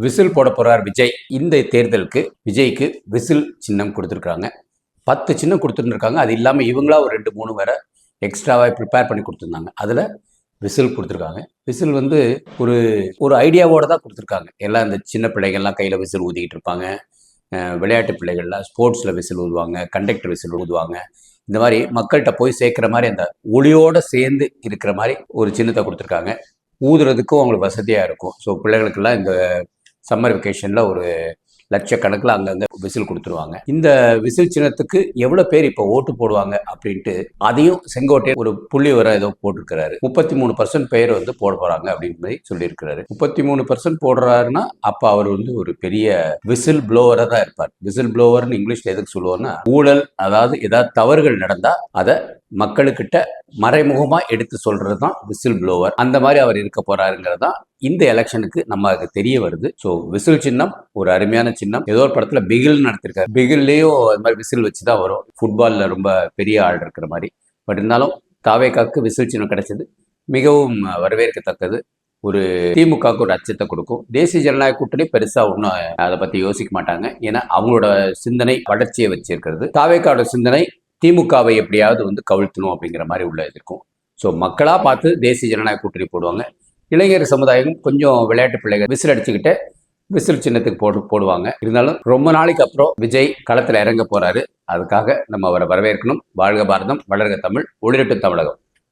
Whistle போட போறார் விஜய். இந்த தேர்தலுக்கு விஜய்க்கு விசில் சின்னம் கொடுத்துருக்காங்க. 10 சின்னம் கொடுத்துருந்துருக்காங்க. அது இல்லாமல் இவங்களா ஒரு 2-3 வேற எக்ஸ்ட்ராவாக ப்ரிப்பேர் பண்ணி கொடுத்துருந்தாங்க. அதில் விசில் கொடுத்துருக்காங்க. விசில் வந்து ஒரு ஒரு ஐடியாவோடு தான் கொடுத்துருக்காங்க. எல்லாம் இந்த சின்ன பிள்ளைகள்லாம் கையில் விசில் ஊதிக்கிட்டு இருப்பாங்க. விளையாட்டு பிள்ளைகள்லாம் ஸ்போர்ட்ஸில் விசில் ஊதுவாங்க, கண்டக்டர் விசில் ஊதுவாங்க. இந்த மாதிரி மக்கள்கிட்ட போய் சேர்க்குற மாதிரி அந்த ஒளியோடு சேர்ந்து இருக்கிற மாதிரி ஒரு சின்னத்தை கொடுத்துருக்காங்க. ஊதுறதுக்கும் அவங்களுக்கு வசதியாக இருக்கும். ஸோ பிள்ளைகளுக்கெல்லாம் இந்த சம்மர் வெக்கேஷனில் ஒரு லட்சக்கணக்கில் அங்கங்கே விசில் கொடுத்துருவாங்க. இந்த விசில் சின்னத்துக்கு எவ்வளோ பேர் இப்போ ஓட்டு போடுவாங்க அப்படின்ட்டு அதையும் செங்கோட்டையன் ஒரு புள்ளி வர ஏதோ போட்டிருக்கிறாரு. 33% பேர் வந்து போட போகிறாங்க அப்படின்னு மாதிரி சொல்லியிருக்கிறாரு. 33% போடுறாருன்னா அப்போ அவர் வந்து ஒரு பெரிய விசில் ப்ளோவராக தான் இருப்பார். விசில் ப்ளோவர்னு இங்கிலீஷில் எதுக்கு சொல்லுவோம்னா, ஊழல் அதாவது ஏதாவது தவறுகள் நடந்தால் அதை மக்களுக்கிட்ட மறைமுகமா எடுத்து சொல்றது தான் விசில் ப்ளோவர். அந்த மாதிரி அவர் இருக்க போறாருங்கிறது தான் இந்த எலெக்ஷனுக்கு நமக்கு தெரிய வருது. ஸோ விசில் சின்னம் ஒரு அருமையான சின்னம். ஏதோ ஒரு படத்துல பிகில் நடத்திருக்காரு. பிகில்லையும் அது மாதிரி விசில் வச்சு தான் வரும். ஃபுட்பால்ல ரொம்ப பெரிய ஆள் இருக்கிற மாதிரி. பட் இருந்தாலும் தாவேக்காக்கு விசில் சின்னம் கிடைச்சது மிகவும் வரவேற்கத்தக்கது. ஒரு திமுகவுக்கு ஒரு அச்சத்தை கொடுக்கும். தேசிய ஜனநாயக கூட்டணி பெருசா ஒன்றும் அதை பத்தி யோசிக்க மாட்டாங்க. ஏன்னா அவங்களோட சிந்தனை வளர்ச்சியை வச்சிருக்கிறது. தாவேக்காவோட சிந்தனை திமுகவை எப்படியாவது வந்து கவிழ்த்தணும் அப்படிங்கிற மாதிரி உள்ள இருக்கும். ஸோ மக்களாக பார்த்து தேசிய ஜனநாயக கூட்டணி போடுவாங்க. இளைஞர் சமுதாயம் கொஞ்சம் விளையாட்டு பிள்ளைகள் விசில் அடிச்சுக்கிட்டு விசில் சின்னத்துக்கு போடுவாங்க. இருந்தாலும் ரொம்ப நாளைக்கு அப்புறம் விஜய் களத்தில் இறங்க போறாரு. அதுக்காக நம்ம அவரை வரவேற்கணும். வாழ்க பாரதம், வளர்க தமிழ், ஒளிரட்டும் தமிழகம்.